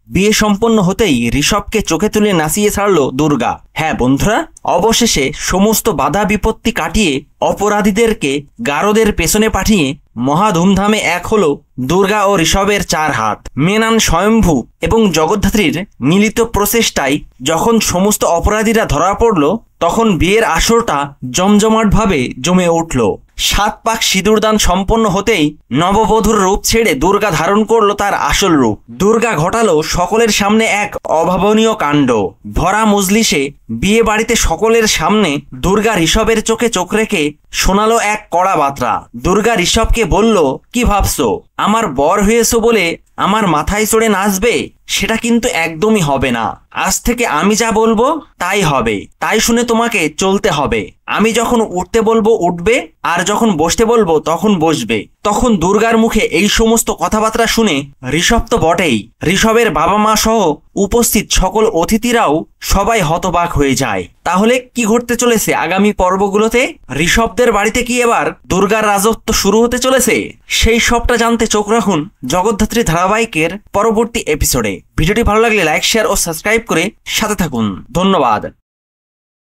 বিয়ে সম্পন্ন হতেই ঋষভকে চোখে তুলে নাচিয়ে ছাড়লো দুর্গা। হ্যাঁ বন্ধুরা, অবশেষে সমস্ত বাধা বিপত্তি কাটিয়ে অপরাধীদেরকে গারদের পেছনে পাঠিয়ে মহা ধুমধামে এক হলো দুর্গা ও ঋষভের 4 হাত। মেনান স্বয়ম্ভু এবং জগদ্ধাত্রীর মিলিত প্রচেষ্টায় যখন সমস্ত অপরাধীরা ধরা পড়ল, তখন বিয়ের আসরটা জমজমাটভাবে জমে উঠল। 7 পাক সিঁদুরদান সম্পন্ন হতেই নববধূর রূপ ছেড়ে দুর্গা ধারণ করলো তার আসল রূপ। দুর্গা ঘটালো সকলের সামনে এক অভাবনীয় কাণ্ড। ভরা মজলিসে বিয়ে বাড়িতে সকলের সামনে দুর্গা ঋষভের চোখে চোখ রেখে শোনালো এক কড়া বার্তা। দুর্গা ঋষভকে বলল, কি ভাবছো আমার বর হয়েছো বলে আমার মাথায় চড়ে নাচবে? সেটা কিন্তু একদমই হবে না। আজ থেকে আমি যা বলবো তাই হবে, তাই শুনে তোমাকে চলতে হবে। আমি যখন উঠতে বলবো উঠবে, আর যখন বসতে বলবো তখন বসবে। তখন দুর্গার মুখে এই সমস্ত কথাবার্তা শুনে ঋষভ তো বটেই, ঋষভের বাবা মা সহ উপস্থিত সকল অতিথিরাও সবাই হতবাক হয়ে যায়। তাহলে কি ঘটতে চলেছে আগামী পর্বগুলোতে? ঋষভদের বাড়িতে কি এবার দুর্গার রাজত্ব শুরু হতে চলেছে? সেই সবটা জানতে চোখ রাখুন জগদ্ধাত্রী ধারাবাহিকের পরবর্তী এপিসোডে। ভিডিওটি ভালো লাগলে লাইক, শেয়ার ও সাবস্ক্রাইব করে সাথে থাকুন। ধন্যবাদ।